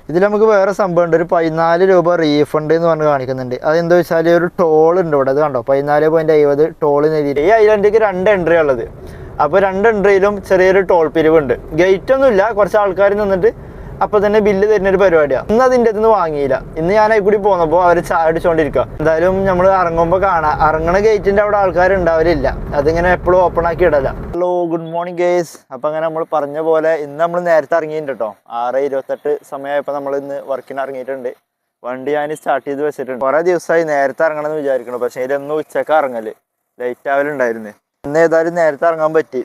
ഇതിൽ നമുക്ക് വേറെ സംഭവം ഉണ്ട്. ഒരു 14 രൂപ റീഫണ്ട് എന്ന് പറഞ്ഞ് കാണിക്കുന്നുണ്ട്. അതെന്താ വെച്ചാൽ ഒരു ടോൾ ഉണ്ട് ഇവിടെ. അത് കണ്ടോ, 14.50 ടോൾ എഴുതിയിട്ട്. ഈ ഐലൻഡിലേക്ക് 2 എൻട്രി ഉള്ളത്. അപ്പോൾ 2 എൻട്രിയിലും ചെറിയൊരു ടോൾ പിരിവുണ്ട്. ഗേറ്റ് ഒന്നുമില്ല, കുറച്ച് ആൾക്കാർ നിന്നിട്ട് അപ്പോൾ തന്നെ ബില്ല് തരുന്നൊരു പരിപാടിയാണ്. ഇന്ന് അതിൻ്റെ അടുത്ത് വാങ്ങിയില്ല. ഇന്ന് ഞാൻ അതിൽ കൂടി പോന്നപ്പോൾ അവർ ചായ അടിച്ചുകൊണ്ടിരിക്കുക. എന്തായാലും നമ്മൾ ഇറങ്ങുമ്പോൾ കാണാം, ഇറങ്ങണ ഗേറ്റിൻ്റെ അവിടെ ആൾക്കാർ ഉണ്ടാവലില്ല. അതിങ്ങനെ എപ്പോഴും ഓപ്പൺ ആക്കി ഇടല. Hello, good morning guys. അപ്പം അങ്ങനെ നമ്മൾ പറഞ്ഞ പോലെ ഇന്ന് നമ്മൾ നേരത്തെ ഇറങ്ങിയിട്ടുണ്ട് കേട്ടോ. 6:28 സമയമായപ്പോൾ നമ്മൾ ഇന്ന് വർക്കിന് ഇറങ്ങിയിട്ടുണ്ട്. വണ്ടി ഞാൻ സ്റ്റാർട്ട് ചെയ്ത് വെച്ചിട്ടുണ്ട്. കുറേ ദിവസമായി നേരത്തെ ഇറങ്ങണമെന്ന് വിചാരിക്കണം. പക്ഷേ ഇതിലൊന്നും ഉച്ചക്ക് ഇറങ്ങല് ലൈറ്റ് ആവലുണ്ടായിരുന്നു. ഇന്ന് ഏതായാലും നേരത്തെ ഇറങ്ങാൻ പറ്റി.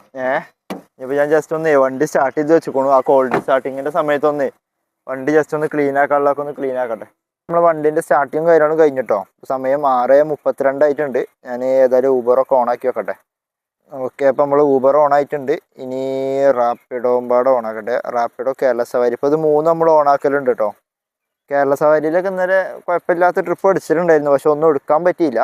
ഇപ്പോൾ ഞാൻ ജസ്റ്റ് ഒന്ന് വണ്ടി സ്റ്റാർട്ട് ചെയ്ത് വെച്ചിക്കണു. ആ കോൾഡ് സ്റ്റാർട്ടിങ്ങിൻ്റെ സമയത്തൊന്ന് വണ്ടി ജസ്റ്റ് ഒന്ന് ക്ലീൻ ആക്കാനുള്ളതൊക്കെ ഒന്ന് ക്ലീൻ ആക്കട്ടെ. നമ്മൾ വണ്ടീൻ്റെ സ്റ്റാർട്ടിങ് കാര്യങ്ങളും കഴിഞ്ഞിട്ടോ. സമയം 6:32 ആയിട്ടുണ്ട്. ഞാൻ ഏതായാലും ഊബറൊക്കെ ഓണാക്കി വെക്കട്ടെ. ഓക്കെ, അപ്പോൾ നമ്മൾ ഊബർ ഓൺ ആയിട്ടുണ്ട്. ഇനി റാപ്പിഡോയും പാടെ ഓണാക്കട്ടെ. റാപ്പിഡോ, കേരള സവാരി. ഇപ്പോൾ ഇത് 3 നമ്മൾ ഓണാക്കലുണ്ട് കേട്ടോ. കേരള സവാരിയിലൊക്കെ ഇന്നലെ കുഴപ്പമില്ലാത്ത ട്രിപ്പ് അടിച്ചിട്ടുണ്ടായിരുന്നു. പക്ഷെ ഒന്നും എടുക്കാൻ പറ്റിയില്ല.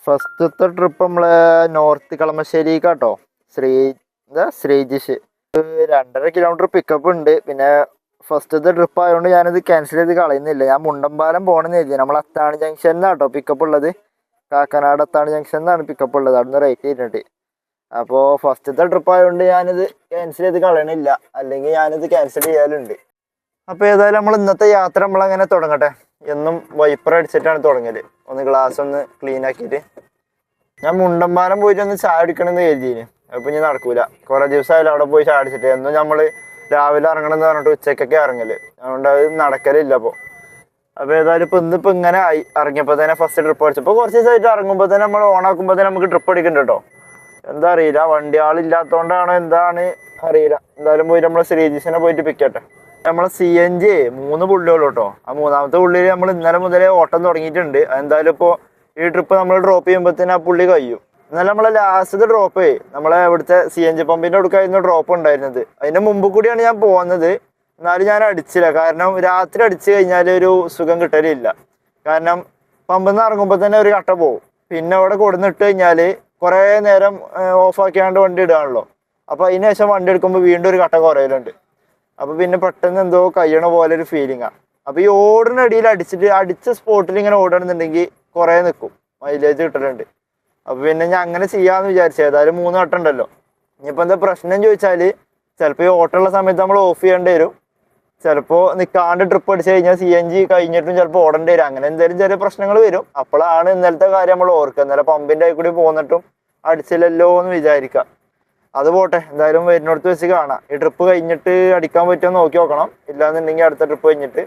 ഫസ്റ്റത്തെ ട്രിപ്പ് നമ്മളെ നോർത്ത് കളമശ്ശേരിക്കാട്ടോ. ശ്രീജിഷ് 2.5 കിലോമീറ്റർ പിക്കപ്പ് ഉണ്ട്. പിന്നെ ഫസ്റ്റത്തെ ട്രിപ്പ് ആയതുകൊണ്ട് ഞാനിത് ക്യാൻസൽ ചെയ്ത് കളയുന്നില്ല. ഞാൻ മുണ്ടമ്പാലം പോകണമെന്ന് കരുതി. നമ്മൾ അത്താണി ജംഗ്ഷനിലാട്ടോ പിക്കപ്പ് ഉള്ളത്. കാക്കനാട് അത്താണി ജംഗ്ഷനിലാണ് പിക്കപ്പ് ഉള്ളത്. അവിടുന്ന് റേറ്റ് ചെയ്തിട്ടുണ്ട്. അപ്പോൾ ഫസ്റ്റത്തെ ട്രിപ്പ് ആയതുകൊണ്ട് ഞാനിത് ക്യാൻസൽ ചെയ്ത് കളയണില്ല. അല്ലെങ്കിൽ ഞാനിത് ക്യാൻസൽ ചെയ്യാറുണ്ട്. അപ്പോൾ ഏതായാലും നമ്മൾ ഇന്നത്തെ യാത്ര നമ്മളങ്ങനെ തുടങ്ങട്ടെ. എന്നും വൈപ്പർ അടിച്ചിട്ടാണ് തുടങ്ങല്. ഒന്ന് ഗ്ലാസ് ഒന്ന് ക്ലീൻ ആക്കിയിട്ട്. ഞാൻ മുണ്ടമ്പാലം പോയിട്ട് ഒന്ന് ചായ അടിക്കണമെന്ന് കരുതിന്. അപ്പോൾ ഇനി നടക്കൂല. കുറേ ദിവസമായാലും അവിടെ പോയി ചായ അടിച്ചിട്ട്. എന്നും നമ്മൾ രാവിലെ ഇറങ്ങണമെന്ന് പറഞ്ഞിട്ട് ഉച്ചക്കൊക്കെ ഇറങ്ങല്. അതുകൊണ്ട് അത് നടക്കലില്ല. അപ്പോൾ ഏതായാലും ഇപ്പോൾ ഇന്നിപ്പോൾ ഇങ്ങനെ ആയി. ഇറങ്ങിയപ്പോൾ തന്നെ ഫസ്റ്റ് ട്രിപ്പ് അടിച്ചപ്പോൾ കുറച്ച് ദിവസമായിട്ട് ഇറങ്ങുമ്പോൾ തന്നെ നമ്മൾ ഓണാക്കുമ്പോൾ തന്നെ നമുക്ക് ട്രിപ്പ് അടിക്കുന്നുണ്ട് കേട്ടോ. എന്താ അറിയില്ല, വണ്ടി ആളില്ലാത്തതുകൊണ്ടാണോ എന്താണ് അറിയില്ല. എന്തായാലും പോയിട്ട് നമ്മൾ ശ്രീജിഷിനെ പോയിട്ട് പിക്കട്ടെ. നമ്മളെ CNG 3 പുള്ളിയുള്ളൂ കേട്ടോ. ആ 3ാമത്തെ പുള്ളിയിൽ നമ്മൾ ഇന്നലെ മുതലേ ഓട്ടം തുടങ്ങിയിട്ടുണ്ട്. എന്തായാലും ഇപ്പോൾ ഈ ട്രിപ്പ് നമ്മൾ ഡ്രോപ്പ് ചെയ്യുമ്പോഴത്തേന് ആ പുള്ളി കഴിയും. എന്നാലും നമ്മളെ ലാസ്റ്റത്തെ ഡ്രോപ്പ് നമ്മളെ ഇവിടുത്തെ CNG പമ്പിൻ്റെ അടുക്കായിരുന്നു ഡ്രോപ്പ് ഉണ്ടായിരുന്നത്. അതിൻ്റെ മുമ്പ് കൂടിയാണ് ഞാൻ പോകുന്നത്. എന്നാലും ഞാൻ അടിച്ചില്ല. കാരണം രാത്രി അടിച്ചു കഴിഞ്ഞാൽ ഒരു സുഖം കിട്ടലില്ല. കാരണം പമ്പിൽ നിന്ന് ഇറങ്ങുമ്പോൾ തന്നെ ഒരു കട്ട പോകും. പിന്നെ അവിടെ കൊടുന്നിട്ട് കഴിഞ്ഞാൽ കുറേ നേരം ഓഫാക്കിയാണ്ട് വണ്ടി ഇടുകയാണല്ലോ. അപ്പോൾ അതിന് ശേഷം വണ്ടി എടുക്കുമ്പോൾ വീണ്ടും ഒരു കട്ട കുറയലുണ്ട്. അപ്പോൾ പിന്നെ പെട്ടെന്ന് എന്തോ കഴിയണ പോലെ ഒരു ഫീലിംഗാണ്. അപ്പോൾ ഈ ഓടിനടിയിൽ അടിച്ച സ്പോട്ടിൽ ഇങ്ങനെ ഓടണമെന്നുണ്ടെങ്കിൽ കുറേ നിൽക്കും, മൈലേജ് കിട്ടലുണ്ട്. അപ്പോൾ പിന്നെ ഞാൻ അങ്ങനെ ചെയ്യാമെന്ന് വിചാരിച്ചു. ഏതായാലും 3 വട്ടം ഉണ്ടല്ലോ. ഇനിയിപ്പോൾ എന്താ പ്രശ്നം ചോദിച്ചാൽ ചിലപ്പോൾ ഈ ഓട്ടമുള്ള സമയത്ത് നമ്മൾ ഓഫ് ചെയ്യേണ്ടി വരും. ചിലപ്പോൾ നിൽക്കാണ്ട് ട്രിപ്പ് അടിച്ച് കഴിഞ്ഞാൽ CNG കഴിഞ്ഞിട്ടും ചിലപ്പോൾ ഓടേണ്ടി വരും. അങ്ങനെ എന്തെങ്കിലും ചെറിയ പ്രശ്നങ്ങൾ വരും. അപ്പോഴാണ് ഇന്നലത്തെ കാര്യം നമ്മൾ ഓർക്കുക. ഇന്നലെ പമ്പിൻ്റെ കൂടി പോന്നിട്ടും അടിച്ചില്ലല്ലോ എന്ന് വിചാരിക്കുക. അത് പോട്ടെ, എന്തായാലും വരുന്നിടത്ത് വെച്ച് കാണാം. ഈ ട്രിപ്പ് കഴിഞ്ഞിട്ട് അടിക്കാൻ പറ്റുമോ നോക്കി നോക്കണം. ഇല്ലാന്നുണ്ടെങ്കിൽ അടുത്ത ട്രിപ്പ് കഴിഞ്ഞിട്ട്.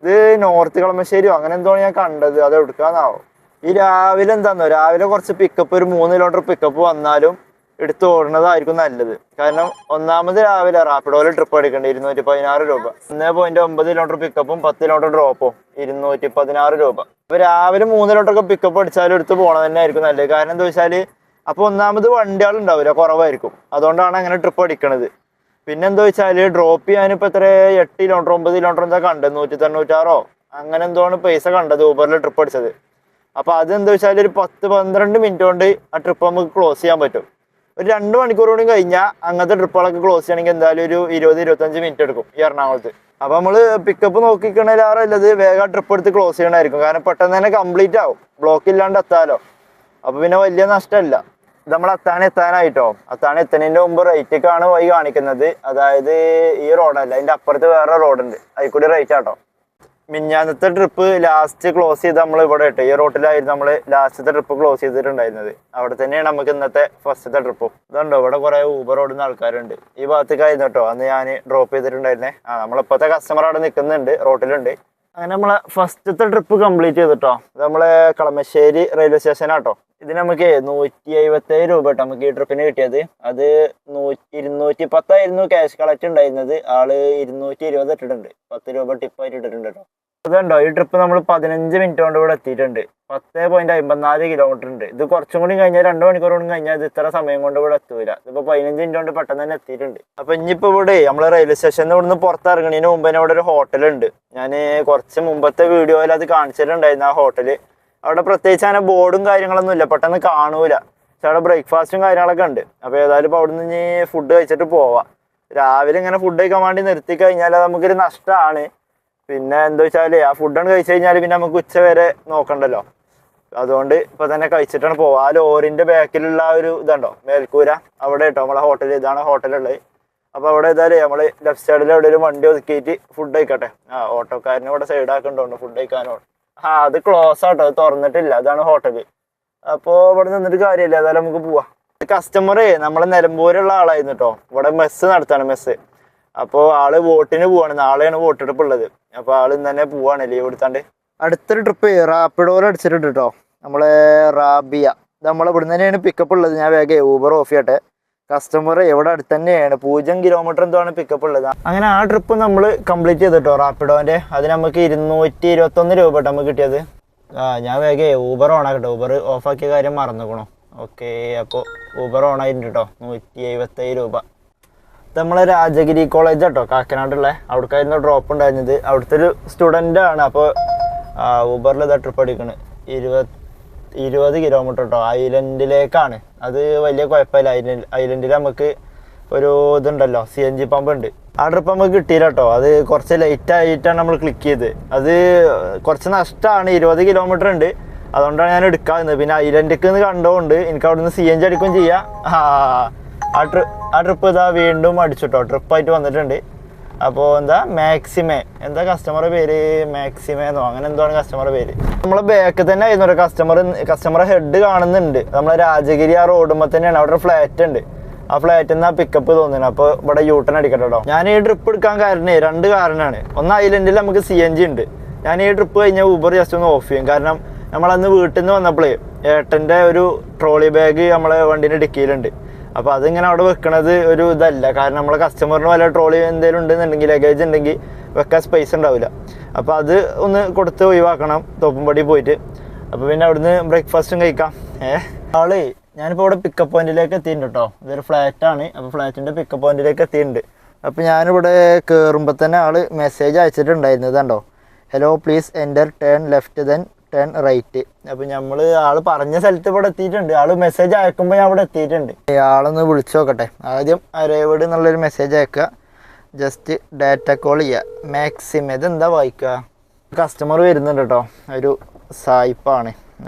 ഇത് നോർത്ത് കളമശ്ശേരിയോ അങ്ങനെ എന്തോ ഞാൻ കണ്ടത്. അത് എടുക്കാന്നാവും. ഈ രാവിലെ എന്താണെന്നോ, രാവിലെ കുറച്ച് പിക്കപ്പ്, ഒരു 3 കിലോമീറ്റർ പിക്കപ്പ് വന്നാലും എടുത്ത് ഓടുന്നതായിരിക്കും നല്ലത്. കാരണം ഒന്നാമത് രാവിലെ റാപ്പിഡോയിൽ ട്രിപ്പ് എടുക്കേണ്ടത് 216 രൂപ. 1.9 കിലോമീറ്റർ പിക്കപ്പും 10 കിലോമീറ്റർ ഡ്രോപ്പും 216 രൂപ. അപ്പോൾ രാവിലെ 3 കിലോമീറ്റർ പിക്കപ്പ് അടിച്ചാലും എടുത്ത് പോകണത് തന്നെ ആയിരിക്കും നല്ലത്. കാരണം എന്താ വെച്ചാൽ അപ്പോൾ ഒന്നാമത് വണ്ടികൾ ഉണ്ടാവില്ല, കുറവായിരിക്കും. അതുകൊണ്ടാണ് അങ്ങനെ ട്രിപ്പ് അടിക്കണത്. പിന്നെ എന്താ വെച്ചാൽ ഡ്രോപ്പ് ചെയ്യാനിപ്പോൾ എത്ര 8 കിലോമീറ്റർ 9 കിലോമീറ്റർ എന്താ കണ്ടത്, 196 അങ്ങനെ എന്തോണ് പൈസ കണ്ടത് ഊബറിൽ ട്രിപ്പ് അടിച്ചത്. അപ്പോൾ അതെന്താ വെച്ചാൽ ഒരു 10-12 മിനിറ്റ് കൊണ്ട് ആ ട്രിപ്പ് നമുക്ക് ക്ലോസ് ചെയ്യാൻ പറ്റും. ഒരു 2 മണിക്കൂർ കൂടി കഴിഞ്ഞാൽ അങ്ങനത്തെ ട്രിപ്പുകളൊക്കെ ക്ലോസ് ചെയ്യണമെങ്കിൽ എന്തായാലും ഒരു 20-25 മിനിറ്റ് എടുക്കും ഈ എറണാകുളത്ത്. അപ്പോൾ നമ്മൾ പിക്കപ്പ് നോക്കിക്കണേലാറല്ലത് വേഗം ട്രിപ്പ് എടുത്ത് ക്ലോസ് ചെയ്യണമായിരിക്കും. കാരണം പെട്ടെന്ന് തന്നെ കംപ്ലീറ്റ് ആവും, ബ്ലോക്ക് ഇല്ലാണ്ട് എത്താലോ. അപ്പോൾ പിന്നെ വലിയ നഷ്ടമല്ല. ഇത് നമ്മൾ അത്താണി എത്താനായിട്ടോ. അത്താണി എത്തുന്നതിൻ്റെ മുമ്പ് റൈറ്റേക്കാണ് വഴി കാണിക്കുന്നത്. അതായത് ഈ റോഡല്ല, അതിൻ്റെ അപ്പുറത്ത് വേറെ റോഡുണ്ട്, അതിൽ കൂടി റൈറ്റ് ആട്ടോ. മിഞ്ഞാന്നത്തെ ട്രിപ്പ് ലാസ്റ്റ് ക്ലോസ് ചെയ്ത് നമ്മൾ ഇവിടെ ഇട്ട് ഈ റോട്ടിലായിരുന്നു നമ്മൾ ലാസ്റ്റത്തെ ട്രിപ്പ് ക്ലോസ് ചെയ്തിട്ടുണ്ടായിരുന്നത്. അവിടെ തന്നെയാണ് നമുക്ക് ഇന്നത്തെ ഫസ്റ്റത്തെ ട്രിപ്പും. ഇതുണ്ടോ, ഇവിടെ കുറേ ഊബർ ഓടുന്ന ആൾക്കാരുണ്ട്. ഈ ഭാഗത്തേക്കായിരുന്നു കേട്ടോ അന്ന് ഞാൻ ഡ്രോപ്പ് ചെയ്തിട്ടുണ്ടായിരുന്നേ. നമ്മളിപ്പോഴത്തെ കസ്റ്റമർ അവിടെ നിൽക്കുന്നുണ്ട്, റോട്ടിലുണ്ട്. അങ്ങനെ നമ്മളെ ഫസ്റ്റത്തെ ട്രിപ്പ് കംപ്ലീറ്റ് ചെയ്തിട്ടോ. ഇത് നമ്മളെ കളമശ്ശേരി റെയിൽവേ സ്റ്റേഷനാട്ടോ. ഇത് നമുക്ക് 177 രൂപ കേട്ടോ നമുക്ക് ഈ ട്രിപ്പിന് കിട്ടിയത്. അത് 210 ക്യാഷ് കളക്ട് ഉണ്ടായിരുന്നത്. ആള് 220 ഇട്ടിട്ടുണ്ട്, 10 രൂപ ടിപ്പായിട്ട് ഇട്ടിട്ടുണ്ട് കേട്ടോ. അതുണ്ടോ, ഈ ട്രിപ്പ് നമ്മൾ 15 മിനിറ്റ് കൊണ്ട് ഇവിടെ എത്തിയിട്ടുണ്ട്. 10.54 കിലോമീറ്റർ ഉണ്ട്. ഇത് കുറച്ചും കൂടി കഴിഞ്ഞാൽ 2 മണിക്കൂർ കൊണ്ട് കഴിഞ്ഞാൽ ഇത് ഇത്ര സമയം കൊണ്ട് ഇവിടെ എത്തൂല. ഇതിപ്പോൾ 15 മിനിറ്റ് കൊണ്ട് പെട്ടെന്ന് തന്നെ എത്തിയിട്ടുണ്ട്. അപ്പോൾ ഇനിയിപ്പോൾ ഇവിടെ നമ്മൾ റെയിൽവേ സ്റ്റേഷനിൽ ഇവിടുന്ന് പുറത്തിറങ്ങണതിന് മുമ്പ് തന്നെ ഇവിടെ ഒരു ഹോട്ടലുണ്ട്. ഞാൻ കുറച്ച് മുമ്പത്തെ വീഡിയോയിൽ അത് കാണിച്ചിട്ടുണ്ടായിരുന്നു. ആ ഹോട്ടല് അവിടെ പ്രത്യേകിച്ച് അങ്ങനെ ബോർഡും കാര്യങ്ങളൊന്നും ഇല്ല, പെട്ടെന്ന് കാണൂല. പക്ഷെ അവിടെ ബ്രേക്ക്ഫാസ്റ്റും കാര്യങ്ങളൊക്കെ ഉണ്ട്. അപ്പോൾ ഏതായാലും ഇപ്പോൾ അവിടെ നിന്ന് ഫുഡ് കഴിച്ചിട്ട് പോവാം. രാവിലെ ഇങ്ങനെ ഫുഡ് കഴിക്കാൻ വേണ്ടി നിർത്തി കഴിഞ്ഞാൽ അത് നമുക്കൊരു നഷ്ടമാണ്. പിന്നെ എന്താ വെച്ചാൽ ആ ഫുഡാണ് കഴിച്ചു കഴിഞ്ഞാൽ പിന്നെ നമുക്ക് ഉച്ച വരെ നോക്കണ്ടല്ലോ. അതുകൊണ്ട് ഇപ്പൊ തന്നെ കഴിച്ചിട്ടാണ് പോവുക. ആ ലോറിന്റെ ബാക്കിലുള്ള ആ ഒരു ഇതുണ്ടോ മേൽക്കൂര, അവിടെ കേട്ടോ നമ്മളെ ഹോട്ടൽ, ഇതാണ് ഹോട്ടലുള്ളത്. അപ്പൊ അവിടെ ഏതായാലും നമ്മള് ലെഫ്റ്റ് സൈഡിൽ അവിടെ ഒരു വണ്ടി ഒതുക്കിയിട്ട് ഫുഡ് കഴിക്കട്ടെ. ഓട്ടോക്കാരനെ ഇവിടെ സൈഡാക്കണ്ടോണ്ട് ഫുഡ് കഴിക്കാനോ. അത് ക്ലോസ് ആട്ടോ, അത് തുറന്നിട്ടില്ല. അതാണ് ഹോട്ടല്. അപ്പോ ഇവിടെ നിന്നിട്ട് കാര്യമില്ല, ഏതായാലും നമുക്ക് പോവാം. കസ്റ്റമറേ നമ്മളെ നിലമ്പൂരുള്ള ആളായിരുന്നു കേട്ടോ. ഇവിടെ മെസ്സ് നടത്താണ്, മെസ്സ്. അപ്പോൾ ആള് വോട്ടിന് പോവാണ്, നാളെയാണ് വോട്ടെടുപ്പ് ഉള്ളത്. അപ്പൊ ആള് ഇന്ന് തന്നെ പോവാണ് ലീവ് എടുത്താണ്ട്. അടുത്തൊരു ട്രിപ്പ് റാപ്പിഡോയിൽ അടിച്ചിട്ടുണ്ട് കേട്ടോ, നമ്മളെ റാബിയ. ഇത് നമ്മളെ ഇവിടെ തന്നെയാണ് പിക്കപ്പ് ഉള്ളത്. ഞാൻ വേഗം ഊബർ ഓഫ് ചെയ്യട്ടെ. കസ്റ്റമർ ഇവിടെ അടുത്ത് തന്നെയാണ്, 0 കിലോമീറ്റർ എന്തോ ആണ് പിക്കപ്പ് ഉള്ളത്. അങ്ങനെ ആ ട്രിപ്പ് നമ്മൾ കംപ്ലീറ്റ് ചെയ്തിട്ടോ റാപ്പിഡോന്റെ. അത് നമുക്ക് 221 രൂപ കേട്ടോ നമുക്ക് കിട്ടിയത്. ഞാൻ വേഗം ഊബർ ഓണാക്കട്ടെ, ഊബർ ഓഫാക്കിയ കാര്യം മറന്നുക്കണോ. ഓക്കെ, അപ്പോൾ ഊബർ ഓണായിട്ടുണ്ട് കേട്ടോ. 177 രൂപ. ഇത് നമ്മളെ രാജഗിരി കോളേജ് കേട്ടോ, കാക്കനാടുള്ള. അവിടേക്കായിരുന്നു ഡ്രോപ്പ് ഉണ്ടായിരുന്നത്. അവിടുത്തെ ഒരു സ്റ്റുഡൻ്റ് ആണ്. അപ്പോൾ ഊബറിൽ ഇതാ ട്രിപ്പ് അടിക്കണ് 20 കിലോമീറ്റർ കേട്ടോ, ഐലൻഡിലേക്കാണ്. അത് വലിയ കുഴപ്പമില്ല. ഐലൻഡിൽ നമുക്ക് ഒരു ഇതുണ്ടല്ലോ, CNG പമ്പ് ഉണ്ട്. ആ ട്രിപ്പ് നമുക്ക് കിട്ടിയില്ല കേട്ടോ. അത് കുറച്ച് ലേറ്റ് ആയിട്ടാണ് നമ്മൾ ക്ലിക്ക് ചെയ്ത്. അത് കുറച്ച് നഷ്ടമാണ്, 20 കിലോമീറ്റർ ഉണ്ട്. അതുകൊണ്ടാണ് ഞാൻ എടുക്കാറുന്നത്. പിന്നെ ഐലൻഡിലേക്ക് നിന്ന് കണ്ടുകൊണ്ട് എനിക്ക് അവിടെ നിന്ന് CNG അടിക്കുകയും ചെയ്യാം. ആ ട്രിപ്പ് ഇതാ വീണ്ടും അടിച്ചിട്ടോ, ട്രിപ്പായിട്ട് വന്നിട്ടുണ്ട്. അപ്പോൾ എന്താ മാക്സിമേ, എന്താ കസ്റ്റമറുടെ പേര്, മാക്സിമേന്നോ അങ്ങനെ എന്തോആണ് കസ്റ്റമറുടെ പേര്. നമ്മളെ ബാക്കിൽ തന്നെ ആയിരുന്നു കസ്റ്റമറെ ഹെഡ് കാണുന്നുണ്ട്. നമ്മളെ രാജഗിരി ആ റോഡുമ്പോൾ തന്നെയാണ്. അവിടെ ഒരു ഫ്ലാറ്റ് ഉണ്ട്. ആ ഫ്ലാറ്റിൽ നിന്ന് ആ പിക്കപ്പ് തോന്നുന്നു. അപ്പോൾ ഇവിടെ യൂട്ടൺ അടിക്കട്ടെ കേട്ടോ. ഞാൻ ഈ ട്രിപ്പ് എടുക്കാൻ കാരണേ 2 കാരണമാണ്. ഒന്ന്, ഐലൻഡിൽ നമുക്ക് CNG ഉണ്ട്. ഞാൻ ഈ ട്രിപ്പ് കഴിഞ്ഞാൽ ഊബർ ജസ്റ്റ് ഒന്ന് ഓഫ് ചെയ്യും. കാരണം നമ്മളന്ന് വീട്ടിൽ നിന്ന് വന്നപ്പോഴേ ഏട്ടൻ്റെ ഒരു ട്രോളി ബാഗ് നമ്മളെ വണ്ടീൻ്റെ ഡിക്കിയിലുണ്ട്. അപ്പോൾ അതിങ്ങനെ അവിടെ വെക്കണത് ഒരു ഇതല്ല. കാരണം നമ്മളെ കസ്റ്റമറിന് വല്ല ട്രോളി എന്തെങ്കിലും ഉണ്ടെന്നുണ്ടെങ്കിൽ, ലഗേജ് ഉണ്ടെങ്കിൽ വെക്കാൻ സ്പേസ് ഉണ്ടാവില്ല. അപ്പോൾ അത് ഒന്ന് കൊടുത്ത് ഒഴിവാക്കണം തോപ്പുംപടി പോയിട്ട്. അപ്പോൾ പിന്നെ അവിടുന്ന് ബ്രേക്ക്ഫാസ്റ്റും കഴിക്കാം. ആള് ഞാനിപ്പോൾ ഇവിടെ പിക്കപ്പ് പോയിന്റിലേക്ക് എത്തിയിട്ടുണ്ട് കേട്ടോ. ഇതൊരു ഫ്ലാറ്റാണ്. അപ്പോൾ ഫ്ലാറ്റിൻ്റെ പിക്കപ്പ് പോയിന്റിലേക്ക് എത്തിയിട്ടുണ്ട്. അപ്പോൾ ഞാനിവിടെ കയറുമ്പോൾ തന്നെ ആള് മെസ്സേജ് അയച്ചിട്ടുണ്ടായിരുന്നത് കണ്ടോ, hello please enter turn left then turn right. അപ്പോൾ നമ്മൾ ആള് പറഞ്ഞ സ്ഥലത്ത് ഇവിടെ എത്തിയിട്ടുണ്ട്. ആള് മെസ്സേജ് അയക്കുമ്പോൾ ഞാൻ അവിടെ എത്തിയിട്ടുണ്ട്. ആളൊന്ന് വിളിച്ചു നോക്കട്ടെ. ആദ്യം അരേവഡ് എന്നുള്ളൊരു മെസ്സേജ് അയക്കുക, ജസ്റ്റ് ഡാറ്റ കോൾ ചെയ്യുക. മാക്സിമം ഇതെന്താ വായിക്കുക. കസ്റ്റമർ വരുന്നുണ്ട് കേട്ടോ, ഒരു സായിപ്പാണ്.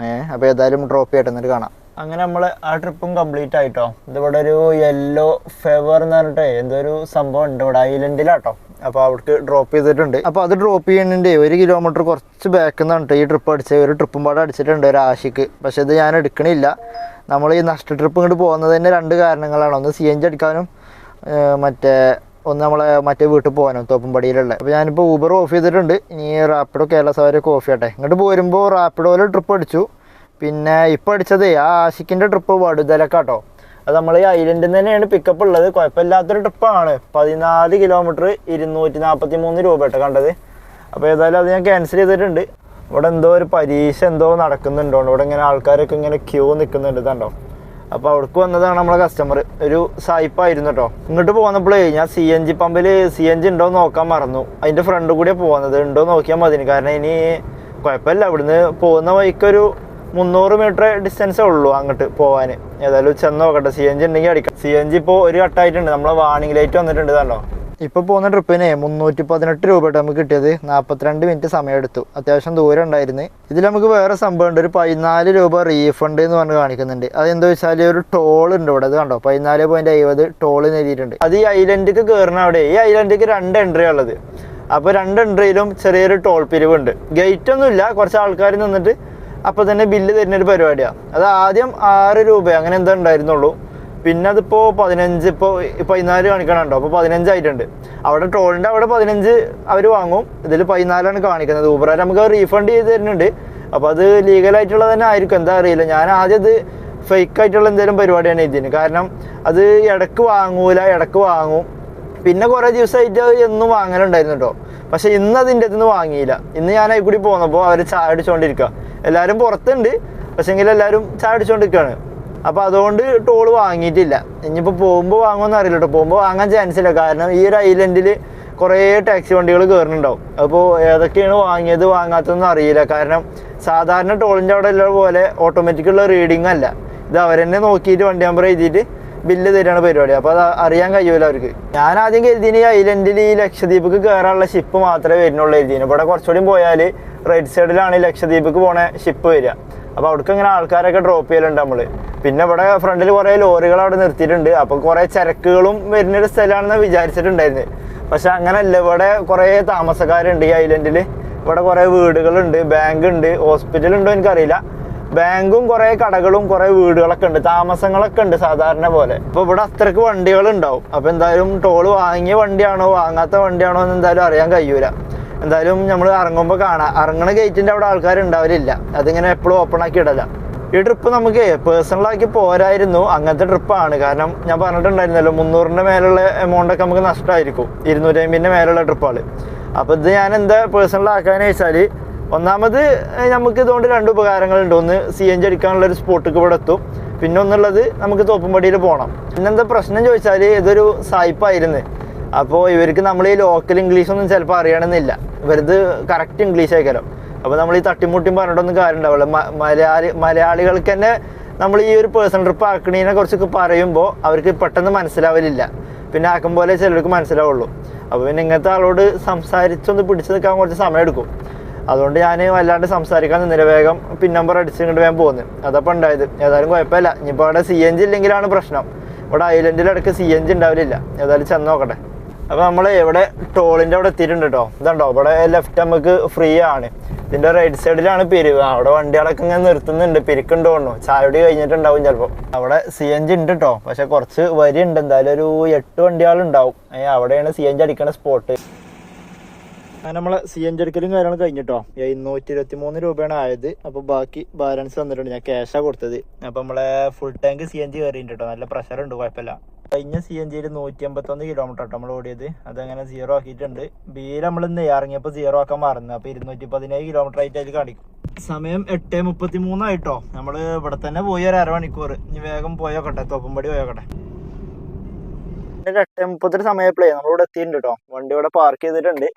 അപ്പോൾ ഏതായാലും ഡ്രോപ്പ് ചെയ്യട്ടെ, എന്നിട്ട് കാണാം. അങ്ങനെ നമ്മൾ ആ ട്രിപ്പും കംപ്ലീറ്റ് ആയിട്ടോ. ഇതിവിടെ ഒരു യെല്ലോ ഫെവർ എന്ന് പറഞ്ഞിട്ട് എന്തോ ഒരു സംഭവം ഉണ്ട് ഇവിടെ ഐലൻഡിലാട്ടോ. അപ്പോൾ അവിടേക്ക് ഡ്രോപ്പ് ചെയ്തിട്ടുണ്ട്. അപ്പോൾ അത് ഡ്രോപ്പ് ചെയ്യുന്നുണ്ട് 1 കിലോമീറ്റർ കുറച്ച് ബാക്കിൽ നിന്നാണ് ഈ ട്രിപ്പ് അടിച്ചത്. ഒരു ട്രിപ്പും പാടെ അടിച്ചിട്ടുണ്ട് ഒരു ആശിക്ക്. പക്ഷെ ഇത് ഞാൻ എടുക്കണില്ല. നമ്മൾ ഈ നഷ്ട ട്രിപ്പ് ഇങ്ങോട്ട് പോകുന്നത് തന്നെ 2 കാരണങ്ങളാണ്. ഒന്ന് CNG അടിക്കാനും ഒന്ന് മറ്റേ വീട്ടിൽ പോകാനും തോപ്പുംപടിയിലുള്ള. അപ്പോൾ ഞാനിപ്പോൾ ഊബർ ഓഫ് ചെയ്തിട്ടുണ്ട്. ഇനി റാപ്പിഡോ കേരള സവാരിയൊക്കെ ഓഫ് ചെയ്യട്ടെ. ഇങ്ങോട്ട് പോരുമ്പോൾ റാപ്പിഡോയിൽ ട്രിപ്പ് അടിച്ചു. പിന്നെ ഇപ്പോൾ അടിച്ചതേ ആ ആഷിക്കിൻ്റെ ട്രിപ്പ് വടുതലക്കാട്ടോ. അത് നമ്മൾ ഈ ഐലൻഡിൽ തന്നെയാണ് പിക്കപ്പ് ഉള്ളത്. കുഴപ്പമില്ലാത്തൊരു ട്രിപ്പാണ്. 14 കിലോമീറ്റർ 243 രൂപ കേട്ടോ കണ്ടത്. അപ്പോൾ ഏതായാലും അത് ഞാൻ ക്യാൻസൽ ചെയ്തിട്ടുണ്ട്. ഇവിടെ എന്തോ ഒരു പരീക്ഷ എന്തോ നടക്കുന്നുണ്ടോ, ഇവിടെ ഇങ്ങനെ ആൾക്കാരൊക്കെ ഇങ്ങനെ ക്യൂ നിൽക്കുന്നുണ്ട് കണ്ടോ. അപ്പോൾ അവിടേക്ക് വന്നതാണ് നമ്മളെ കസ്റ്റമർ, ഒരു സായിപ്പായിരുന്നു കേട്ടോ. ഇങ്ങോട്ട് പോകുന്നപ്പോഴേ ഞാൻ CNG പമ്പിൽ CNG ഉണ്ടോ എന്ന് നോക്കാൻ മറന്നു. അതിൻ്റെ ഫ്രണ്ട് കൂടിയാണ് പോകുന്നത്. ഉണ്ടോ നോക്കിയാൽ മതി. കാരണം ഇനി കുഴപ്പമില്ല, ഇവിടുന്ന് പോകുന്ന വഴിക്കൊരു 300 മീറ്റർ ഡിസ്റ്റൻസേ ഉള്ളൂ അങ്ങോട്ട് പോകാൻ. ഏതായാലും ചെന്ന് നോക്കട്ടെ, CNG ഉണ്ടെങ്കിൽ അടിക്കാം. CNG ഇപ്പോൾ ഒരു കട്ടായിട്ടുണ്ട്. നമ്മളെ വാർണിംഗ് ലൈറ്റ് വന്നിട്ടുണ്ട് കണ്ടോ. ഇപ്പോൾ പോകുന്ന ട്രിപ്പിന് 318 രൂപ നമുക്ക് കിട്ടിയത്. 42 മിനിറ്റ് സമയം എടുത്തു. അത്യാവശ്യം ദൂരം ഉണ്ടായിരുന്നു. ഇതിൽ നമുക്ക് വേറെ സംഭവം ഉണ്ട്. ഒരു 14 രൂപ റീഫണ്ട് എന്ന് പറഞ്ഞ് കാണിക്കുന്നുണ്ട്. അതെന്താ വെച്ചാൽ ഒരു ടോൾ ഉണ്ട് ഇവിടെ. അത് കണ്ടോ, 14.50 ടോൾ നേടിയിട്ടുണ്ട്. അത് ഈ ഐലൻഡിക്ക് കയറുന്ന അവിടെ. ഈ ഐലൻഡിക്ക് 2 എൻട്രി ഉള്ളത്. അപ്പോൾ 2 എൻട്രിയിലും ചെറിയൊരു ടോൾ പിരിവുണ്ട്. ഗേറ്റ് ഒന്നുമില്ല, കുറച്ച് ആൾക്കാർ നിന്നിട്ട് അപ്പോൾ തന്നെ ബില്ല് തരുന്നൊരു പരിപാടിയാണ്. അത് ആദ്യം 6 രൂപ അങ്ങനെ എന്താ ഉണ്ടായിരുന്നുള്ളൂ. പിന്നെ അതിപ്പോൾ 15, ഇപ്പോൾ 14 കാണിക്കണുണ്ടോ. അപ്പോൾ 15 ആയിട്ടുണ്ട്. അവിടെ ടോളിൻ്റെ അവിടെ 15 അവർ വാങ്ങും. ഇതിൽ 14 കാണിക്കുന്നത്. ഊബറായിട്ട് നമുക്ക് റീഫണ്ട് ചെയ്ത് തരുന്നുണ്ട്. അപ്പോൾ അത് ലീഗലായിട്ടുള്ളത് തന്നെ ആയിരിക്കും, എന്താ അറിയില്ല. ഞാൻ ആദ്യം അത് ഫേക്ക് ആയിട്ടുള്ള എന്തെങ്കിലും പരിപാടിയാണ് ഇതിന്. കാരണം അത് ഇടയ്ക്ക് വാങ്ങൂല, ഇടയ്ക്ക് വാങ്ങും. പിന്നെ കുറേ ദിവസമായിട്ട് എന്നും വാങ്ങലുണ്ടായിരുന്നു കേട്ടോ. പക്ഷെ ഇന്ന് അതിൻ്റെ അടുത്ത് വാങ്ങിയില്ല. ഇന്ന് ഞാൻ അതിൽ കൂടി പോന്നപ്പോൾ അവർ ചായ അടിച്ചുകൊണ്ടിരിക്കുക. എല്ലാവരും പുറത്തുണ്ട്, പക്ഷെങ്കിൽ എല്ലാവരും ചായ അടിച്ചുകൊണ്ടിരിക്കുകയാണ്. അപ്പോൾ അതുകൊണ്ട് ടോൾ വാങ്ങിയിട്ടില്ല. ഇനിയിപ്പോൾ പോകുമ്പോൾ വാങ്ങുമെന്ന് അറിയില്ല കേട്ടോ. പോകുമ്പോൾ വാങ്ങാൻ ചാൻസ് ഇല്ല. കാരണം ഈ ഒരു ഐലൻഡിൽ കുറേ ടാക്സി വണ്ടികൾ കയറുന്നുണ്ടാവും. അപ്പോൾ ഏതൊക്കെയാണ് വാങ്ങിയത് വാങ്ങാത്തതെന്ന് അറിയില്ല. കാരണം സാധാരണ ടോളിൻ്റെ അവിടെ ഉള്ള പോലെ ഓട്ടോമാറ്റിക്കുള്ള റീഡിങ് അല്ല. ഇത് അവരെന്നെ നോക്കിയിട്ട് വണ്ടി നമ്പർ എഴുതിയിട്ട് ബില്ല് തരികയാണ് പരിപാടി. അപ്പോൾ അത് അറിയാൻ കഴിയൂല അവർക്ക്. ഞാൻ ആദ്യം കരുതിന് ഈ ഐലൻഡിൽ ഈ ലക്ഷദ്വീപിക്ക് കയറാനുള്ള ഷിപ്പ് മാത്രമേ വരുന്നുള്ളൂ കരുതിന്. ഇവിടെ കുറച്ചുകൂടി പോയാൽ റൈറ്റ് സൈഡിലാണ് ലക്ഷദ്വീപിക്ക് പോണ ഷിപ്പ് വരിക. അപ്പോൾ അവിടേക്ക് ഇങ്ങനെ ആൾക്കാരൊക്കെ ഡ്രോപ്പ് ചെയ്യലുണ്ട് നമ്മൾ. പിന്നെ ഇവിടെ ഫ്രണ്ടിൽ കുറേ ലോറികൾ അവിടെ നിർത്തിയിട്ടുണ്ട്. അപ്പോൾ കുറേ ചരക്കുകളും വരുന്നൊരു സ്ഥലമാണെന്ന് വിചാരിച്ചിട്ടുണ്ടായിരുന്നു. പക്ഷെ അങ്ങനെയല്ല, ഇവിടെ കുറേ താമസക്കാരുണ്ട് ഈ ഐലൻഡിൽ. ഇവിടെ കുറേ വീടുകളുണ്ട്, ബാങ്ക് ഉണ്ട്, ഹോസ്പിറ്റലുണ്ടോ എനിക്കറിയില്ല. ബാങ്കും കുറേ കടകളും കുറേ വീടുകളൊക്കെ ഉണ്ട്, താമസങ്ങളൊക്കെ ഉണ്ട് സാധാരണ പോലെ. അപ്പോൾ ഇവിടെ അത്രയ്ക്ക് വണ്ടികളുണ്ടാവും. അപ്പോൾ എന്തായാലും ടോള് വാങ്ങിയ വണ്ടിയാണോ വാങ്ങാത്ത വണ്ടിയാണോ എന്ന് എന്തായാലും അറിയാൻ കഴിയൂല. എന്തായാലും നമ്മൾ ഇറങ്ങുമ്പോൾ കാണാം, ഇറങ്ങണ ഗേറ്റിൻ്റെ അവിടെ ആൾക്കാരുണ്ടാവലില്ല. അതിങ്ങനെ എപ്പോഴും ഓപ്പൺ ആക്കി ഇടല. ഈ ട്രിപ്പ് നമുക്ക് പേഴ്സണലാക്കി പോരായിരുന്നു, അങ്ങനത്തെ ട്രിപ്പാണ്. കാരണം ഞാൻ പറഞ്ഞിട്ടുണ്ടായിരുന്നല്ലോ 300ൻ്റെ മേലുള്ള എമൗണ്ടൊക്കെ നമുക്ക് നഷ്ടമായിരിക്കും, 250ൻ്റെ മേലുള്ള ട്രിപ്പുകൾ. അപ്പോൾ ഇത് ഞാൻ എന്താ പേഴ്സണലാക്കാന്ന് വെച്ചാൽ, ഒന്നാമത് നമുക്ക് ഇതുകൊണ്ട് 2 ഉപകാരങ്ങളുണ്ട്. ഒന്ന് CNG അടിക്കാനുള്ളൊരു സ്പോട്ടിക്ക് ഇവിടെ എത്തും. പിന്നെ ഒന്നുള്ളത് നമുക്ക് തോപ്പുംപടിയിൽ പോകണം. പിന്നെന്താ പ്രശ്നം ചോദിച്ചാൽ, ഇതൊരു സായിപ്പായിരുന്നു. അപ്പോൾ ഇവർക്ക് നമ്മൾ ഈ ലോക്കൽ ഇംഗ്ലീഷൊന്നും ചിലപ്പോൾ അറിയണമെന്നില്ല. ഇവരത് കറക്റ്റ് ഇംഗ്ലീഷ് ആയിക്കാലോ. അപ്പോൾ നമ്മൾ ഈ തട്ടിമുട്ടിയും പറഞ്ഞിട്ടൊന്നും കാര്യം ഉണ്ടാവില്ല. മലയാളികൾക്ക് തന്നെ നമ്മൾ ഈ ഒരു പേഴ്സണൽ ട്രിപ്പ് ആക്കണതിനെ കുറിച്ചൊക്കെ പറയുമ്പോൾ അവർക്ക് പെട്ടെന്ന് മനസ്സിലാവലില്ല. പിന്നെ ആക്കും പോലെ ചിലർക്ക് മനസ്സിലാവുള്ളൂ. അപ്പോൾ പിന്നെ ഇങ്ങനത്തെ ആളോട് സംസാരിച്ചൊന്ന് പിടിച്ച് നിൽക്കാൻ കുറച്ച് സമയം എടുക്കും. അതുകൊണ്ട് ഞാൻ വല്ലാണ്ട് സംസാരിക്കാൻ നിന്നില്ല, വേഗം പിൻ നമ്പർ അടിച്ച് ഇങ്ങോട്ട് വേഗം പോകുന്നു. അതപ്പോൾ ഉണ്ടായത്. ഏതായാലും കുഴപ്പമില്ല. ഇനിയിപ്പോൾ അവിടെ CNG ഇല്ലെങ്കിലാണ് പ്രശ്നം. ഇവിടെ ഐലൻഡിലിടയ്ക്ക് CNG ഉണ്ടാവില്ല. ഏതായാലും ചെന്ന് നോക്കട്ടെ. അപ്പോൾ നമ്മൾ ഇവിടെ ടോളിൻ്റെ അവിടെ എത്തിയിട്ടുണ്ട് കേട്ടോ. ഇതുണ്ടോ, ഇവിടെ ലെഫ്റ്റ് നമുക്ക് ഫ്രീ ആണ്. ഇതിൻ്റെ റൈറ്റ് സൈഡിലാണ് പിരിവ്. അവിടെ വണ്ടികളൊക്കെ ഇങ്ങനെ നിർത്തുന്നുണ്ട്, പിരിക്കുണ്ടോ തോന്നുന്നു. ചായയോടി കഴിഞ്ഞിട്ടുണ്ടാവും ചിലപ്പോൾ. അവിടെ CNG ഉണ്ട് കേട്ടോ, പക്ഷെ കുറച്ച് വരി ഉണ്ട്. എന്തായാലും ഒരു 8 വണ്ടികളുണ്ടാവും. അവിടെയാണ് CNG അടിക്കുന്ന സ്പോട്ട്. അങ്ങനെ നമ്മളെ CNG അടിക്കലും കാര്യങ്ങളും കഴിഞ്ഞിട്ടോ. 723 രൂപയാണ് ആയത്. അപ്പോൾ ബാക്കി ബാലൻസ് വന്നിട്ടുണ്ട്. ഞാൻ ക്യാഷാണ് കൊടുത്തത്. അപ്പോൾ നമ്മളെ ഫുൾ ടാങ്ക് CNG കയറിയിട്ടുണ്ട് കേട്ടോ. നല്ല പ്രഷർ ഉണ്ട്, കുഴപ്പമില്ല. കഴിഞ്ഞ CNGയിൽ 151 കിലോമീറ്റർ കേട്ടോ നമ്മൾ ഓടിയത്. അതങ്ങനെ 0 ആക്കിയിട്ടുണ്ട്. ബിയിൽ നമ്മൾ ഇന്ന് ഇറങ്ങിയപ്പോൾ 0 ആക്കാൻ മറന്നു. അപ്പോൾ 217 കിലോമീറ്റർ ആയിട്ട് അതിൽ കാണിക്കും. സമയം 8:33 ആയിട്ടോ. നമ്മൾ ഇവിടെ തന്നെ പോയി ഒരു അരമണിക്കൂർ. ഇനി വേഗം പോയോക്കട്ടെ, തോപ്പുംപടി പോയോക്കട്ടെ. 8:30 സമയപ്പോഴേ നമ്മളിവിടെ എത്തിയിട്ടുണ്ട് കേട്ടോ. വണ്ടി ഇവിടെ പാർക്ക് ചെയ്തിട്ടുണ്ട്.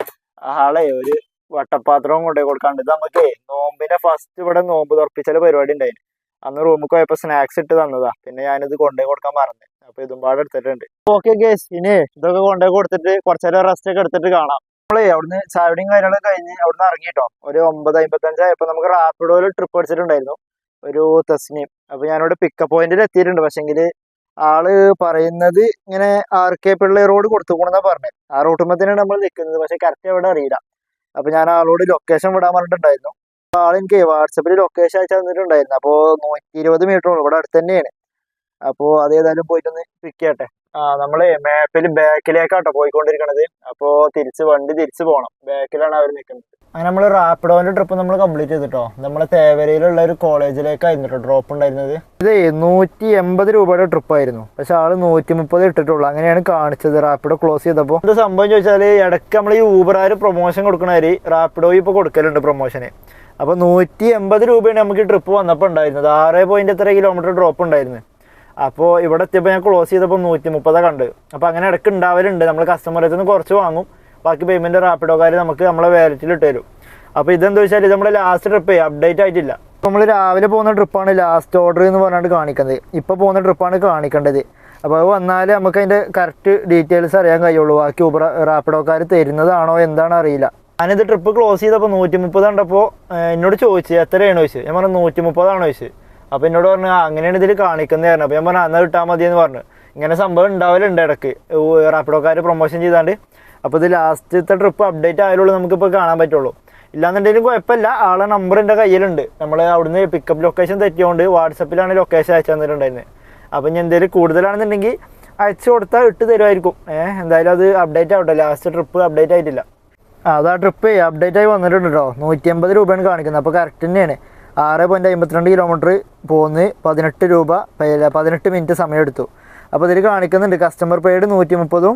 ആളെ ഒരു വട്ടപ്പാത്രവും കൊണ്ടുപോയി കൊടുക്കാണ്ട്. ഇത് നമുക്ക് നോമ്പിന്റെ ഫസ്റ്റ് ഇവിടെ നോമ്പ് തുറപ്പിച്ചാൽ പരിപാടി ഉണ്ടായിരുന്നു. അന്ന് റൂമിൽ പോയപ്പോൾ സ്നാക്സ് ഇട്ട് തന്നതാ. പിന്നെ ഞാനിത് കൊണ്ടുപോയി കൊടുക്കാൻ മറന്നു. അപ്പൊ ഇതും പാടെ എടുത്തിട്ടുണ്ട്. ഓക്കെ ഗേസ്, ഇനി ഇതൊക്കെ കൊണ്ടുപോയി കൊടുത്തിട്ട് കുറച്ചേരം റെസ്റ്റ് ഒക്കെ എടുത്തിട്ട് കാണാം. നമ്മളെ അവിടുന്ന് ചായടിയും കാര്യങ്ങളൊക്കെ കഴിഞ്ഞ് അവിടുന്ന് ഇറങ്ങിട്ടോ. ഒരു 9:55 ആയപ്പോൾ നമുക്ക് റാപ്പിഡോയിൽ ട്രിപ്പ് അടിച്ചിട്ടുണ്ടായിരുന്നു, ഒരു തസ്നീം. അപ്പൊ ഞാനിവിടെ പിക്കപ്പ് പോയിന്റിൽ എത്തിയിട്ടുണ്ട്. പക്ഷെങ്കിൽ ആള് പറയുന്നത് ഇങ്ങനെ RK പിള്ളേ റോഡ് കൊടുത്തുകൊണ്ടെന്നാ പറഞ്ഞത്. ആ റൂട്ടുമ്പത്തിനാണ് നമ്മൾ നിൽക്കുന്നത്. പക്ഷെ കറക്റ്റ് എവിടെ അറിയില്ല. അപ്പൊ ഞാൻ ആളോട് ലൊക്കേഷൻ വിടാൻ പറഞ്ഞിട്ടുണ്ടായിരുന്നു. ആൾ എനിക്ക് വാട്സപ്പിൽ ലൊക്കേഷൻ അയച്ചു തന്നിട്ടുണ്ടായിരുന്നു. അപ്പോൾ 120 മീറ്റർ ഉള്ളൂ, ഇവിടെ അടുത്ത് തന്നെയാണ്. അപ്പോൾ അത് ഏതായാലും പോയിട്ടൊന്ന് പിക്ക് ചെയ്യട്ടെ. നമ്മള് മാപ്പിൽ ബാക്കിലേക്കാട്ടോ പോയിക്കൊണ്ടിരിക്കണത്. അപ്പോൾ വണ്ടി തിരിച്ച് പോകണം. ബാക്കിലാണ് അവർ നിൽക്കുന്നത്. അങ്ങനെ നമ്മൾ റാപ്പിഡോന്റെ ട്രിപ്പ് നമ്മൾ കംപ്ലീറ്റ് ചെയ്തിട്ടോ. നമ്മളെ തേവരയിലുള്ള ഒരു കോളേജിലേക്കായിരുന്നു കേട്ടോ ഡ്രോപ്പ് ഉണ്ടായിരുന്നത്. ഇത് 180 രൂപയുടെ ട്രിപ്പായിരുന്നു. പക്ഷെ ആള് 130 ഇട്ടിട്ടുള്ളൂ. അങ്ങനെയാണ് കാണിച്ചത് റാപ്പിഡോ ക്ലോസ് ചെയ്തപ്പോൾ. എന്ത് സംഭവം ചോദിച്ചാൽ, ഇടയ്ക്ക് നമ്മൾ ഈ ഊബറാര് പ്രൊമോഷൻ കൊടുക്കണവര് റാപ്പിഡോ ഇപ്പോൾ കൊടുക്കലുണ്ട് പ്രൊമോഷന്. അപ്പോൾ 180 രൂപയാണ് നമുക്ക് ഈ ട്രിപ്പ് വന്നപ്പോൾ ഉണ്ടായിരുന്നത്. 6.3 കിലോമീറ്റർ ഡ്രോപ്പ് ഉണ്ടായിരുന്നു. അപ്പോൾ ഇവിടെ എത്തിയപ്പോൾ ഞാൻ ക്ലോസ് ചെയ്തപ്പോൾ 130 കണ്ട്. അപ്പോൾ അങ്ങനെ ഇടയ്ക്ക് ഉണ്ടാവലുണ്ട്. നമ്മൾ കസ്റ്റമറിൽ നിന്ന് കുറച്ച് വാങ്ങും, ബാക്കി പേയ്മെൻറ്റ് റാപ്പിഡോക്കാർ നമുക്ക് നമ്മളെ വാലറ്റിൽ ഇട്ട് തരും. അപ്പോൾ ഇതെന്താ വെച്ചാൽ, ഇത് നമ്മുടെ ലാസ്റ്റ് ട്രിപ്പ് അപ്ഡേറ്റ് ആയിട്ടില്ല. നമ്മൾ രാവിലെ പോകുന്ന ട്രിപ്പാണ് ലാസ്റ്റ് ഓർഡർ എന്ന് പറഞ്ഞിട്ട് കാണിക്കുന്നത്. ഇപ്പോൾ പോകുന്ന ട്രിപ്പാണ് കാണിക്കേണ്ടത്. അപ്പോൾ അത് വന്നാലേ നമുക്ക് അതിൻ്റെ കറക്റ്റ് ഡീറ്റെയിൽസ് അറിയാൻ കഴിയുള്ളൂ. ബാക്കി ഊബർ റാപ്പിഡോക്കാർ തരുന്നതാണോ എന്താണോ അറിയില്ല. ഞാനിത് ട്രിപ്പ് ക്ലോസ് ചെയ്തപ്പോൾ 130 കണ്ടപ്പോൾ എന്നോട് ചോദിച്ചു എത്രയാണ് ചോദിച്ചു. ഞാൻ പറഞ്ഞു 130 ആണോ ചോദിച്ചു. അപ്പോൾ എന്നോട് പറഞ്ഞു അങ്ങനെയാണ് ഇതിൽ കാണിക്കുന്നതായിരുന്നു. അപ്പോൾ ഞാൻ പറഞ്ഞു അന്ന് കിട്ടാൽ മതി എന്ന് പറഞ്ഞു. ഇങ്ങനെ സംഭവം ഉണ്ടാവലുണ്ട് ഇടയ്ക്ക് റാപ്പിഡോക്കാർ പ്രൊമോഷൻ ചെയ്താണ്ട്. അപ്പോൾ ഇത് ലാസ്റ്റത്തെ ട്രിപ്പ് അപ്ഡേറ്റ് ആയാലുള്ളൂ നമുക്കിപ്പോൾ കാണാൻ പറ്റുള്ളൂ. ഇല്ലാന്നുണ്ടെങ്കിലും കുഴപ്പമില്ല, ആളെ നമ്പർ എൻ്റെ കയ്യിലുണ്ട്. നമ്മൾ അവിടുന്ന് പിക്കപ്പ് ലൊക്കേഷൻ തെറ്റിയോണ്ട് വാട്സപ്പിലാണ് ലൊക്കേഷൻ അയച്ചു തന്നിട്ടുണ്ടായിരുന്നത്. അപ്പോൾ ഇനി എന്തെങ്കിലും കൂടുതലാണെന്നുണ്ടെങ്കിൽ അയച്ചു കൊടുത്താൽ ഇട്ട് തരുമായിരിക്കും. എന്തായാലും അത് അപ്ഡേറ്റ് ആവട്ടെ. ലാസ്റ്റ് ട്രിപ്പ് അപ്ഡേറ്റ് ആയിട്ടില്ല. അത് ആ ട്രിപ്പ് അപ്ഡേറ്റ് ആയി വന്നിട്ടുണ്ട് കേട്ടോ. 180 രൂപയാണ് കാണിക്കുന്നത്. അപ്പോൾ കറക്റ്റ് തന്നെയാണ്. 6.52 കിലോമീറ്റർ പോകുന്നത് 18 രൂപ 18 മിനിറ്റ് സമയം എടുത്തു. അപ്പോൾ ഇതിൽ കാണിക്കുന്നുണ്ട് കസ്റ്റമർ പെയ്ഡ് 130,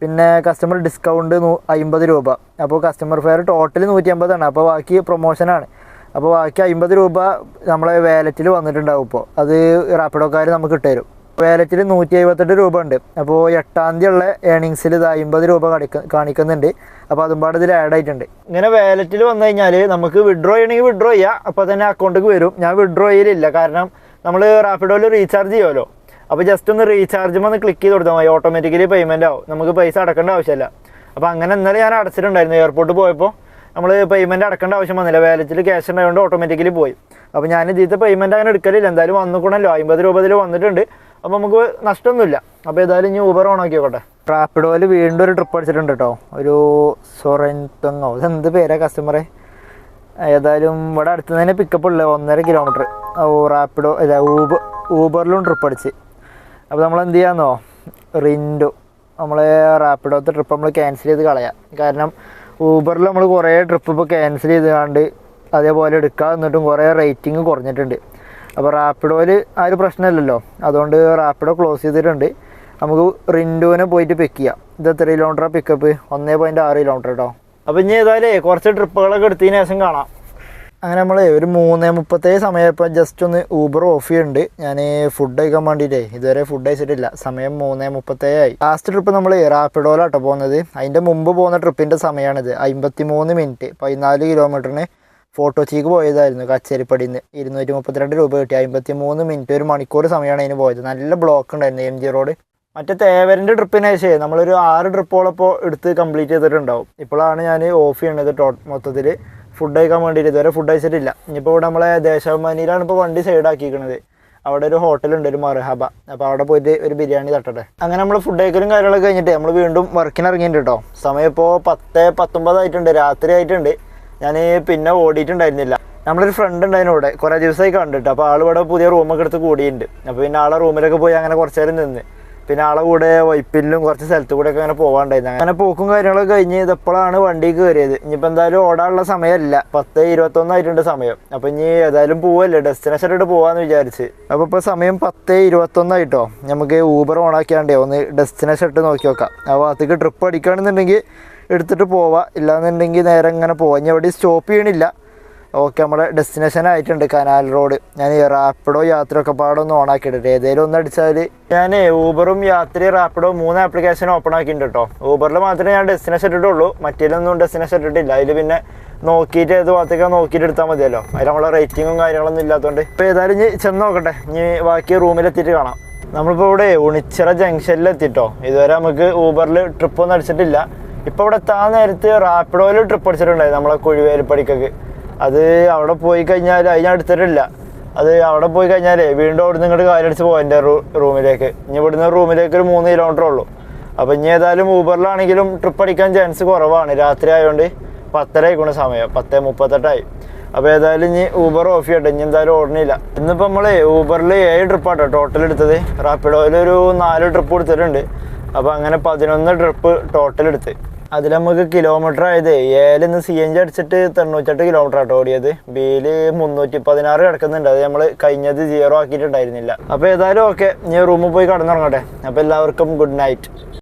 പിന്നെ കസ്റ്റമർ ഡിസ്കൗണ്ട് 50 രൂപ. അപ്പോൾ കസ്റ്റമർ ഫെയർ ടോട്ടൽ 150 ആണ്. അപ്പോൾ ബാക്കി പ്രൊമോഷനാണ്. അപ്പോൾ ബാക്കി 50 രൂപ നമ്മളെ വാലറ്റിൽ വന്നിട്ടുണ്ടാവും. ഇപ്പോൾ അത് റാപ്പിഡോക്കാർ നമുക്ക് ഇട്ടുതരും. വാലറ്റിൽ 178 രൂപ ഉണ്ട്. അപ്പോൾ 8-ാം തീയതി ഉള്ള ഏണിങ്സിൽ ഇത് 50 രൂപ കാണിക്കുന്നുണ്ട്. അപ്പോൾ അതും പാടെ ഇതിൽ ആഡ് ആയിട്ടുണ്ട്. ഇങ്ങനെ വാലറ്റിൽ വന്നു കഴിഞ്ഞാൽ നമുക്ക് വിഡ്രോ ചെയ്യണമെങ്കിൽ വിഡ്രോ ചെയ്യാം. അപ്പോൾ തന്നെ അക്കൗണ്ടിലേക്ക് വരും. ഞാൻ വിഡ്രോ ചെയ്യലില്ല, കാരണം നമ്മൾ റാപ്പിഡോയിൽ റീചാർജ് ചെയ്യുമല്ലോ. അപ്പോൾ ജസ്റ്റ് ഒന്ന് റീചാർജ് ഒന്ന് ക്ലിക്ക് ചെയ്ത് കൊടുത്താൽ മതി, ഓട്ടോമാറ്റിക്കലി പേയ്മെൻ്റ് ആവും, നമുക്ക് പൈസ അടക്കേണ്ട ആവശ്യമില്ല. അപ്പോൾ അങ്ങനെ ഇന്നലെ ഞാൻ അടച്ചിട്ടുണ്ടായിരുന്നു. എയർപോർട്ടിൽ പോയപ്പോൾ നമ്മൾ പേയ്മെൻറ്റ് അടക്കേണ്ട ആവശ്യം വന്നില്ല, വാലറ്റിൽ ക്യാഷ് ഉണ്ടായതുകൊണ്ട് ഓട്ടോമാറ്റിക്കലി പോയി. അപ്പോൾ ഞാൻ ഇതിലത്തെ പേയ്മെൻറ്റ് അങ്ങനെ എടുക്കലില്ല, എന്തായാലും വന്നുകൂടല്ലോ, 50 രൂപ ഇതിൽ വന്നിട്ടുണ്ട്, അപ്പോൾ നമുക്ക് നഷ്ടമൊന്നുമില്ല. അപ്പോൾ ഏതായാലും ഇനി ഊബർ ഓൺ ആക്കിയോട്ടെ. റാപ്പിഡോയിൽ വീണ്ടും ഒരു ട്രിപ്പ് അടിച്ചിട്ടുണ്ട് കേട്ടോ, ഒരു സൊറൻതങ്ങോ ഇതെന്ത് പേരാ കസ്റ്റമറെ. ഏതായാലും ഇവിടെ അടുത്ത് തന്നെ പിക്കപ്പ് ഉള്ളത് 1.5 കിലോമീറ്റർ. റാപ്പിഡോ അല്ല ഊബറിലും ട്രിപ്പ് അടിച്ച്. അപ്പോൾ നമ്മൾ എന്ത് ചെയ്യാമെന്നോ, റിൻഡോ നമ്മളെ റാപ്പിഡോത്തെ ട്രിപ്പ് നമ്മൾ ക്യാൻസൽ ചെയ്ത് കളയാം. കാരണം ഊബറിൽ നമ്മൾ കുറേ ട്രിപ്പ് ഇപ്പോൾ ക്യാൻസൽ ചെയ്തുകൊണ്ട് അതേപോലെ എടുക്കുക, എന്നിട്ടും കുറേ റേറ്റിംഗ് കുറഞ്ഞിട്ടുണ്ട്. അപ്പോൾ റാപ്പിഡോയിൽ ആ ഒരു പ്രശ്നമില്ലല്ലോ, അതുകൊണ്ട് റാപ്പിഡോ ക്ലോസ് ചെയ്തിട്ടുണ്ട്. നമുക്ക് റിൻഡോനെ പോയിട്ട് പിക്ക് ചെയ്യാം. ഇത് എത്ര കിലോമീറ്ററാണ് പിക്കപ്പ്? 1.6 കിലോമീറ്റർ കേട്ടോ. അപ്പോൾ ഇനി ഏതായാലും കുറച്ച് ട്രിപ്പുകളൊക്കെ എടുത്തതിന് ശേഷം കാണാം. അങ്ങനെ നമ്മൾ ഒരു 3:37 സമയപ്പോൾ ജസ്റ്റ് ഒന്ന് ഊബർ ഓഫ് ചെയ്യുന്നുണ്ട്. ഞാൻ ഫുഡ് കഴിക്കാൻ വേണ്ടിയിട്ടേ ഇതുവരെ ഫുഡ് കഴിച്ചിട്ടില്ല. സമയം 3:37 ആയി. ലാസ്റ്റ് ട്രിപ്പ് നമ്മൾ റാപ്പിഡോയിലാട്ടോ പോകുന്നത്. അതിൻ്റെ മുമ്പ് പോകുന്ന ട്രിപ്പിൻ്റെ സമയമാണിത്. 53 മിനിറ്റ് 14 കിലോമീറ്ററിന് ഫോട്ടോച്ചിക്ക് പോയതായിരുന്നു. കച്ചേരിപ്പടിയിൽ നിന്ന് 232 രൂപ കിട്ടി. 53 മിനിറ്റ്, 1 മണിക്കൂർ സമയമാണ് അതിന് പോയത്. നല്ല ബ്ലോക്ക് ഉണ്ടായിരുന്നു MG റോഡ്. മറ്റേ തേവരൻ്റെ ട്രിപ്പിന് ശേഷം നമ്മളൊരു 6 ട്രിപ്പോളപ്പോൾ എടുത്ത് കംപ്ലീറ്റ് ചെയ്തിട്ടുണ്ടാവും. ഇപ്പോഴാണ് ഞാൻ ഓഫ് ചെയ്യണത് മൊത്തത്തിൽ ഫുഡ് കഴിക്കാൻ വേണ്ടിയിട്ട്. ഇതുവരെ ഫുഡ് കഴിച്ചിട്ടില്ല. ഇനിയിപ്പോൾ ഇവിടെ നമ്മളെ ദേശാഭിമാനിയിലാണ് ഇപ്പോൾ വണ്ടി സൈഡാക്കിയിരിക്കുന്നത്. അവിടെ ഒരു ഹോട്ടലുണ്ട്, ഒരു മർഹബ. അപ്പോൾ അവിടെ പോയിട്ട് ഒരു ബിരിയാണി തട്ടട്ടെ. അങ്ങനെ നമ്മൾ ഫുഡ് കഴിക്കലും കാര്യങ്ങളൊക്കെ കഴിഞ്ഞിട്ട് നമ്മൾ വീണ്ടും വർക്കിന് ഇറങ്ങിയിട്ടുണ്ട് കേട്ടോ. സമയം ഇപ്പോൾ 10:19 ആയിട്ടുണ്ട്, രാത്രി ആയിട്ടുണ്ട്. ഞാൻ പിന്നെ ഓടിയിട്ടുണ്ടായിരുന്നില്ല. നമ്മളൊരു ഫ്രണ്ട് ഉണ്ടായിരുന്നു ഇവിടെ, കുറേ ദിവസമായി കണ്ടിട്ട്. അപ്പോൾ ആൾ ഇവിടെ പുതിയ റൂമൊക്കെ എടുത്ത് കൂടിയിട്ടുണ്ട്. അപ്പോൾ പിന്നെ ആളെ റൂമിലൊക്കെ പോയി അങ്ങനെ കുറച്ച് നേരം നിന്ന്, പിന്നെ ആളെ കൂടെ വൈപ്പിലും കുറച്ച് സ്ഥലത്ത് കൂടെ ഒക്കെ അങ്ങനെ പോകാണ്ടായിരുന്നു. അങ്ങനെ പോക്കും കാര്യങ്ങളൊക്കെ കഴിഞ്ഞ് ഇതെപ്പോഴാണ് വണ്ടി കയറിയത്. ഇനിയിപ്പോൾ എന്തായാലും ഓടാനുള്ള സമയമല്ല, 10:21 ആയിട്ടുണ്ട് സമയം. അപ്പോൾ ഇനി ഏതായാലും പോവല്ലേ, ഡെസ്റ്റിനേഷൻ ഇട്ട് പോകാമെന്ന് വിചാരിച്ച്. അപ്പോൾ ഇപ്പോൾ സമയം 10:21 ആയിട്ടോ. നമുക്ക് ഊബർ ഓണാക്കിയാണ്ടേ ഒന്ന് ഡെസ്റ്റിനേഷൻ ഇട്ട് നോക്കി നോക്കാം. ആ ഭാഗത്തേക്ക് ട്രിപ്പ് അടിക്കുകയാണെന്നുണ്ടെങ്കിൽ എടുത്തിട്ട് പോവാം, ഇല്ലാന്നുണ്ടെങ്കിൽ നേരെ ഇങ്ങനെ പോവാം. ഇനി എവിടെയും സ്റ്റോപ്പ് ചെയ്യണില്ല. ഓക്കെ, നമ്മുടെ ഡെസ്റ്റിനേഷൻ ആയിട്ടുണ്ട് കനാൽ റോഡ്. ഞാൻ റാപ്പിഡോ യാത്രയൊക്കെ പാടൊന്ന് ഓണാക്കിയിട്ടിട്ട് ഏതെങ്കിലും ഒന്ന് അടിച്ചാൽ ഞാൻ ഊബറും യാത്രി റാപ്പിഡോ 3 ആപ്ലിക്കേഷൻ ഓപ്പൺ ആക്കിയിട്ടുണ്ട് കേട്ടോ. ഊബറിൽ മാത്രമേ ഞാൻ ഡെസ്റ്റിനേഷൻ ഇട്ടിട്ടുള്ളൂ, മറ്റേലൊന്നും ഡെസ്റ്റിനേഷൻ ഇട്ടിട്ടില്ല. അതിൽ പിന്നെ നോക്കിയിട്ട് ഏത് ഭാഗത്തേക്കാണ് നോക്കിയിട്ട് എടുത്താൽ മതിയല്ലോ, അതിൽ നമ്മളെ റേറ്റിങ്ങും കാര്യങ്ങളൊന്നും ഇല്ലാത്തതുകൊണ്ട്. ഇപ്പോൾ ഏതായാലും ഇനി ചെന്ന് നോക്കട്ടെ, ഇനി ബാക്കി റൂമിലെത്തിയിട്ട് കാണാം. നമ്മളിപ്പോൾ ഇവിടെ ഉണിച്ചിറ ജംഗ്ഷനിലെത്തിട്ടോ. ഇതുവരെ നമുക്ക് ഊബറിൽ ട്രിപ്പൊന്നും അടിച്ചിട്ടില്ല. ഇപ്പോൾ ഇവിടെ എത്താൻ നേരത്ത് റാപ്പിഡോയിൽ ട്രിപ്പ് അടിച്ചിട്ടുണ്ടായി നമ്മളെ കുഴിവേലിപ്പടിക്കൊക്കെ. അത് അവിടെ പോയി കഴിഞ്ഞാൽ അതിനടുത്തിട്ടില്ല. അത് അവിടെ പോയി കഴിഞ്ഞാൽ വീണ്ടും അവിടെ നിന്ന് ഇങ്ങോട്ട് കാലടിച്ച് പോകാം എൻ്റെ റൂമിലേക്ക്. ഇനി ഇവിടുന്ന് റൂമിലേക്ക് ഒരു 3 കിലോമീറ്റർ ഉള്ളൂ. അപ്പോൾ ഇനി ഏതായാലും ഊബറിലാണെങ്കിലും ട്രിപ്പ് അടിക്കാൻ ചാൻസ് കുറവാണ്. രാത്രി ആയതുകൊണ്ട് 10:30 ആയിക്കോണ സമയം, 10:38 അപ്പോൾ ഏതായാലും ഇനി ഊബർ ഓഫ് ചെയ്യട്ടെ, ഇനി എന്തായാലും ഓടണില്ല. ഇന്നിപ്പോൾ നമ്മൾ ഊബറിൽ 7 ട്രിപ്പാട്ടോ ടോട്ടൽ എടുത്തത്. റാപ്പിഡോയിൽ ഒരു 4 ട്രിപ്പ് കൊടുത്തിട്ടുണ്ട്. അപ്പോൾ അങ്ങനെ 11 ട്രിപ്പ് ടോട്ടൽ എടുത്ത്. അതിൽ നമുക്ക് കിലോമീറ്റർ ആയത് ഏലിന്ന് CNG അടിച്ചിട്ട് 98 കിലോമീറ്റർ ആട്ടോ ഓടിയത്. ബിയില് 316 കിടക്കുന്നുണ്ട്. അത് നമ്മൾ കഴിഞ്ഞത് 0 ആക്കിയിട്ടുണ്ടായിരുന്നില്ല. അപ്പോൾ ഏതായാലും ഓക്കെ, ഞാൻ റൂമിൽ പോയി കടന്നുറങ്ങട്ടെ. അപ്പോൾ എല്ലാവർക്കും ഗുഡ് നൈറ്റ്.